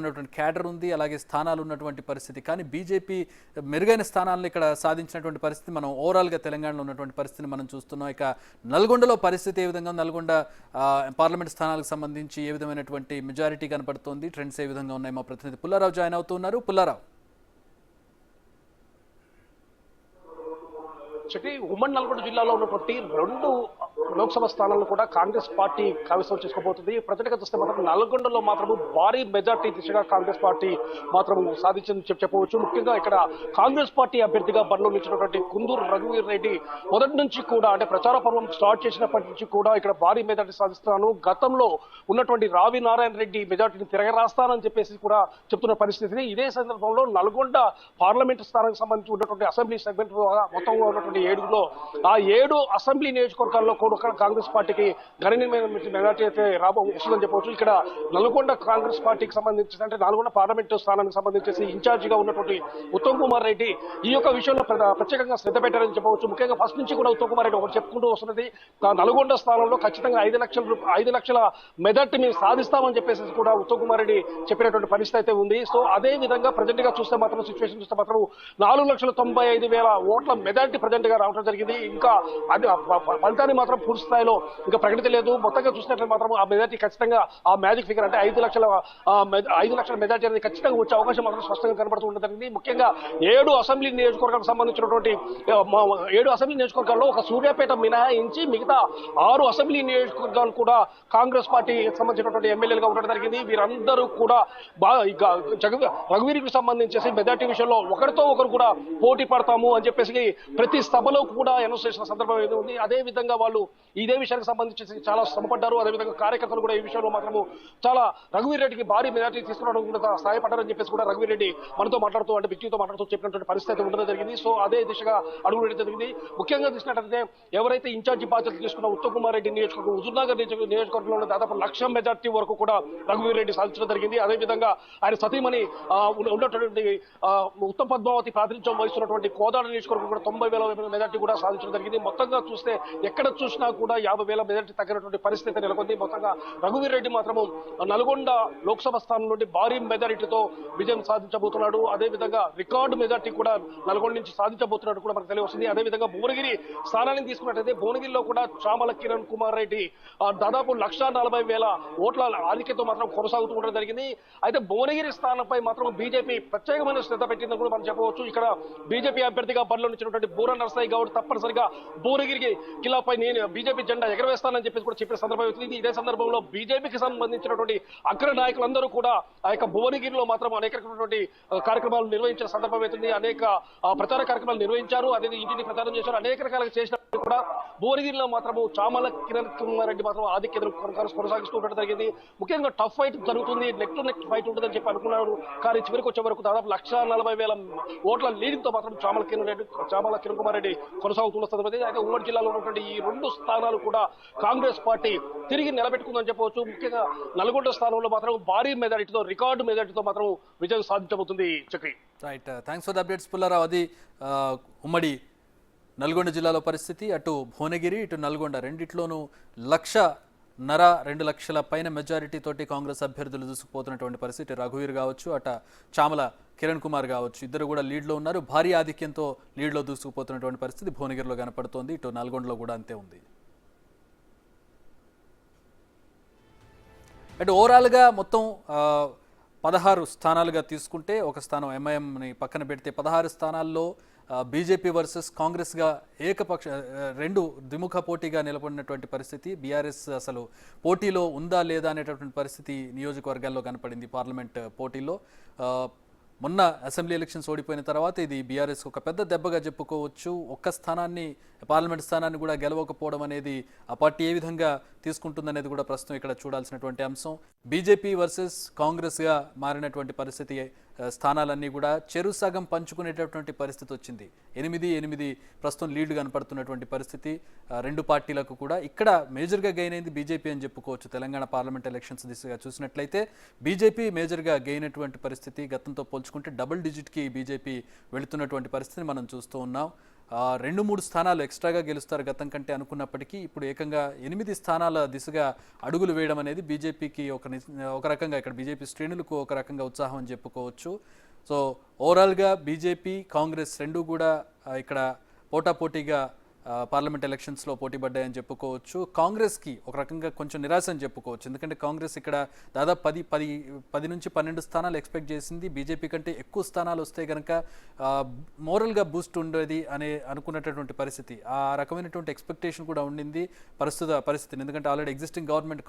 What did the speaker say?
ఉన్నటువంటి క్యాడర్ ఉంది, అలాగే స్థానాలు ఉన్నటువంటి పరిస్థితి. కానీ బీజేపీ మెరుగైన స్థానాలను ఇక్కడ సాధించినటువంటి పరిస్థితి మనం ఓవరాల్గా తెలంగాణలో ఉన్నటువంటి పరిస్థితిని మనం చూస్తున్నాం. ఇక నల్గొండలో పరిస్థితి ఏ విధంగా, నల్గొండ పార్లమెంట్ స్థానాలకు సంబంధించి ఏ విధమైనటువంటి మెజారిటీ కనపడుతోంది, ట్రెండ్స్ ఏ విధంగా ఉన్నాయి, మా ప్రతినిధి పుల్లారావు జాయిన్ అవుతున్నారు. పుల్లారావు, ఉమ్మడి నల్గొండ జిల్లాలో ఉన్నటువంటి 2 లోక్సభ స్థానాలను కూడా కాంగ్రెస్ పార్టీ కైవసం చేసుకోబోతుంది. ప్రజలుగా చూస్తే మాత్రం నల్గొండలో మాత్రం భారీ మెజార్టీ దిశగా కాంగ్రెస్ పార్టీ మాత్రం సాధించిందని చెప్పవచ్చు. ముఖ్యంగా ఇక్కడ కాంగ్రెస్ పార్టీ అభ్యర్థిగా బరిలో నిలిచినటువంటి కుందూరు రఘువీర్ రెడ్డి మొదటి నుంచి కూడా, అంటే ప్రచార పర్వం స్టార్ట్ చేసినప్పటి నుంచి కూడా ఇక్కడ భారీ మెజార్టీ సాధిస్తున్నాను, గతంలో ఉన్నటువంటి రావి నారాయణ రెడ్డి మెజార్టీని తిరగరాస్తానని చెప్పేసి కూడా చెప్తున్న పరిస్థితిని. ఇదే సందర్భంలో నల్గొండ పార్లమెంట్ స్థానానికి సంబంధించి ఉన్నటువంటి అసెంబ్లీ సెగ్మెంట్ మొత్తంలో ఉన్నటువంటి 7లో ఆ 7 అసెంబ్లీ నియోజకవర్గాల్లో కూడా కాంగ్రెస్ పార్టీకి గణనీయమైన మెజార్టీ అయితే వస్తుందని చెప్పవచ్చు. ఇక్కడ నల్గొండ కాంగ్రెస్ పార్టీకి సంబంధించి, అంటే నల్గొండ పార్లమెంట్ స్థానానికి సంబంధించి ఇన్ఛార్జిగా ఉన్నటువంటి ఉత్తమ్ కుమార్ రెడ్డి ఈ యొక్క విషయంలో ప్రత్యేకంగా శ్రద్ధ పెట్టారని చెప్పవచ్చు. ముఖ్యంగా ఫస్ట్ నుంచి కూడా ఉత్తమ్ కుమార్ రెడ్డి ఒకటి చెప్పుకుంటూ వస్తున్నది, నల్గొండ స్థానంలో ఖచ్చితంగా 5 లక్షల మెజార్టీ మేము సాధిస్తామని చెప్పేసి కూడా ఉత్తమ్ కుమార్ రెడ్డి చెప్పినటువంటి పరిస్థితి అయితే ఉంది. సో అదే విధంగా ప్రజెంట్ గా చూస్తే మాత్రం, సిచ్యువేషన్ చూస్తే మాత్రం 4,95,000 ఓట్ల మెజార్టీ ప్రజెంట్ గా రావడం జరిగింది. ఇంకా అది ఫలితాన్ని మాత్రం పూర్తి స్థాయిలో ఇంకా ప్రకటించలేదు. మొత్తంగా చూసినట్లయితే మాత్రం ఆ మెజార్టీ ఖచ్చితంగా, ఆ మ్యాజిక్ ఫిగర్ అంటే 5 లక్షల మెజార్టీ అనేది ఖచ్చితంగా వచ్చే అవకాశం మాత్రం స్పష్టంగా కనబడుతూ ఉంటుంది. ముఖ్యంగా 7 అసెంబ్లీ నియోజకవర్గాలకు సంబంధించినటువంటి 7 అసెంబ్లీ నియోజకవర్గాల్లో ఒక సూర్యాపేట మినహాయించి మిగతా 6 అసెంబ్లీ నియోజకవర్గాలు కూడా కాంగ్రెస్ పార్టీకి సంబంధించినటువంటి ఎమ్మెల్యేలుగా ఉండడం జరిగింది. వీరందరూ కూడా రఘువీర్కి సంబంధించేసి మెజార్టీ విషయంలో ఒకరితో ఒకరు కూడా పోటీ పడతాము అని చెప్పేసి ప్రతి సభలో కూడా అనౌన్స్ చేసిన సందర్భం ఉంది. అదే విధంగా వాళ్ళు ఇదే విషయానికి సంబంధించి చాలా శ్రమపడ్డారు. అదేవిధంగా కార్యకర్తలు కూడా ఈ విషయంలో మాత్రము చాలా రఘువీర్ రెడ్డికి భారీ మెజార్టీ తీసుకురావడం కూడా సహాయపడ్డారని చెప్పేసి కూడా రఘువీర్ రెడ్డి మనతో మాట్లాడుతూ, అంటే బిక్యూతో మాట్లాడుతూ చెప్పినటువంటి పరిస్థితి ఉండడం జరిగింది. సో అదే దిశగా అడుగు వేయడం జరిగింది. ముఖ్యంగా చూసినట్లయితే ఎవరైతే ఇన్ఛార్జి బాధ్యతలు తీసుకున్న ఉత్తమ్ కుమార్ రెడ్డి నియోజకవర్గం, హుజూర్నగర్ నియోజకవర్గంలో దాదాపు 1,00,000 మెజార్టీ వరకు కూడా రఘువీర్ రెడ్డి సాధించడం జరిగింది. అదేవిధంగా ఆయన సతీమణి ఉన్నటువంటి ఉత్తమ్ పద్మావతి ప్రాతినిధ్యం వహిస్తున్నటువంటి కోదాడ నియోజకవర్గం కూడా 90,000 మెజార్టీ కూడా సాధించడం జరిగింది. మొత్తంగా చూస్తే ఎక్కడ చూసినా కూడా 50,000 మెజార్టీ తగ్గినటువంటి పరిస్థితి నెలకొంది. మొత్తంగా రఘువీర్ రెడ్డి మాత్రము నల్గొండ లోక్సభ స్థానం నుండి భారీ మెజారిటీతో విజయం సాధించబోతున్నాడు. అదేవిధంగా రికార్డు మెజార్టీ కూడా నల్గొండ నుంచి సాధించబోతున్నట్టు కూడా మనకు తెలియవస్తుంది. అదేవిధంగా భువనగిరి స్థానాన్ని తీసుకున్నట్లయితే భువనగిరిలో కూడా చామల కిరణ్ కుమార్ రెడ్డి దాదాపు 1,40,000 ఓట్ల ఆధిక్యతో మాత్రం కొనసాగుతూ ఉండడం జరిగింది. అయితే భువనగిరి స్థానంపై మాత్రం బీజేపీ ప్రత్యేకమైన శ్రద్ధ పెట్టిందని కూడా మనం చెప్పవచ్చు. ఇక్కడ బీజేపీ అభ్యర్థిగా బరిలో నిలిచినటువంటి బూర నరసయ్య గౌడ్ తప్పనిసరిగా భువనగిరికి కిలాపై నేను బీజేపీ జెండా ఎగరవేస్తానని చెప్పేసి కూడా చెప్పిన సందర్భం అవుతుంది. ఇదే సందర్భంలో బీజేపీకి సంబంధించినటువంటి అగ్ర నాయకులందరూ కూడా ఆ యొక్క భువనగిరిలో మాత్రం అనేక కార్యక్రమాలు నిర్వహించిన సందర్భం అవుతుంది. అనేక ప్రచార కార్యక్రమాలు నిర్వహించారు, అదే ఇంటిని ప్రచారం చేశారు, అనేక రకాలుగా చేసినప్పుడు కూడా భువనగిరిలో మాత్రము చామల కిరణ్ కుమార్ రెడ్డి మాత్రం ఆధిక్యతను కొనసాగిస్తూ ఉండడం జరిగింది. ముఖ్యంగా టఫ్ ఫైట్ జరుగుతుంది, నెక్ టు నెక్ ఫైట్ ఉంటుందని చెప్పి అనుకున్నారు. కానీ చివరికి వచ్చే వరకు దాదాపు 1,40,000 ఓట్ల లీడింగ్తో మాత్రం చామల కిరణ్ కుమార్ రెడ్డి కొనసాగుతున్న సందర్భం. అయితే ఉమ్మడి జిల్లాలో ఉన్నటువంటి ఈ 2 స్థానాలు కూడా కాంగ్రెస్ పార్టీ తిరిగి నిలబెట్టుకుందని చెప్పవచ్చు. ముఖ్యంగా నల్గొండ స్థానంలో మాత్రం భారీ మెజారిటీతో, రికార్డు మెజారిటీతో మాత్రం విజయం సాధించబోతుంది. Chakri, right, thanks for the updates Pullarao. అది ఉమ్మడి నల్గొండ జిల్లాలో పరిస్థితి. అటు భువనగిరి, ఇటు నల్గొండ రెండిట్లోనూ 1,50,000 2 లక్షల పైన మెజారిటీ తోటి కాంగ్రెస్ అభ్యర్థులు దూసుకుపోతున్నటువంటి పరిస్థితి. రఘువీర్ కావచ్చు, అట చామల కిరణ్ కుమార్ కావచ్చు, ఇద్దరు కూడా లీడ్లో ఉన్నారు. భారీ ఆధిక్యంతో లీడ్లో దూసుకుపోతున్నటువంటి పరిస్థితి భువనగిరిలో కనపడుతోంది. ఇటు నల్గొండలో కూడా అంతే ఉంది. అంటే ఓవరాల్గా మొత్తం 16 స్థానాలుగా తీసుకుంటే, ఒక స్థానం ఎంఐఎంని పక్కన పెడితే 16 స్థానాల్లో బీజేపీ వర్సెస్ కాంగ్రెస్గా ఏకపక్ష 2 ద్విముఖ పోటీగా నిలబడినటువంటి పరిస్థితి. బీఆర్ఎస్ అసలు పోటీలో ఉందా లేదా అనేటటువంటి పరిస్థితి నియోజకవర్గాల్లో కనపడింది. పార్లమెంట్ పోటీలో మొన్న అసెంబ్లీ ఎలక్షన్స్ ఓడిపోయిన తర్వాత ఇది బీఆర్ఎస్ ఒక పెద్ద దెబ్బగా చెప్పుకోవచ్చు. ఒక్క స్థానాన్ని, పార్లమెంట్ స్థానాన్ని కూడా గెలవకపోవడం అనేది ఆ పార్టీ ఏ విధంగా తీసుకుంటుందనేది కూడా ప్రస్తుతం ఇక్కడ చూడాల్సినటువంటి అంశం. బీజేపీ వర్సెస్ కాంగ్రెస్గా మారినటువంటి పరిస్థితి. స్థానాలన్నీ కూడా చెరు సగం పంచుకునేటటువంటి పరిస్థితి వచ్చింది. 8-8 ప్రస్తుతం లీడ్ కనపడుతున్నటువంటి పరిస్థితి 2 పార్టీలకు కూడా. ఇక్కడ మేజర్గా గెయిన్ అయింది బీజేపీ అని చెప్పుకోవచ్చు. తెలంగాణ పార్లమెంట్ ఎలక్షన్స్ దిశగా చూసినట్లయితే బీజేపీ మేజర్గా గెయిన్ అయినటువంటి పరిస్థితి. గతంతో పోల్చుకుంటే డబుల్ డిజిట్కి బీజేపీ వెళుతున్నటువంటి పరిస్థితిని మనం చూస్తూ ఉన్నాం. 2-3 స్థానాలు ఎక్స్ట్రాగా గెలుస్తారు గతం కంటే అనుకున్నప్పటికీ ఇప్పుడు ఏకంగా 8 స్థానాల దిశగా అడుగులు వేయడం అనేది బీజేపీకి ఒక రకంగా ఇక్కడ బీజేపీ శ్రేణులకు ఒక రకంగా ఉత్సాహం అని చెప్పుకోవచ్చు. సో ఓవరాల్గా బీజేపీ కాంగ్రెస్ రెండు కూడా ఇక్కడ పోటాపోటీగా పార్లమెంట్ ఎలక్షన్స్లో పోటీ పడ్డాయని చెప్పుకోవచ్చు. కాంగ్రెస్కి ఒక రకంగా కొంచెం నిరాశ అని చెప్పుకోవచ్చు. ఎందుకంటే కాంగ్రెస్ ఇక్కడ దాదాపు 10 నుంచి 12 స్థానాలు ఎక్స్పెక్ట్ చేసింది. బీజేపీ కంటే ఎక్కువ స్థానాలు వస్తే కనుక మోరల్గా బూస్ట్ ఉండేది అనే అనుకున్నటువంటి పరిస్థితి, ఆ రకమైనటువంటి ఎక్స్పెక్టేషన్ కూడా ఉండింది ప్రస్తుత పరిస్థితిని. ఎందుకంటే ఆల్రెడీ ఎగ్జిస్టింగ్ గవర్నమెంట్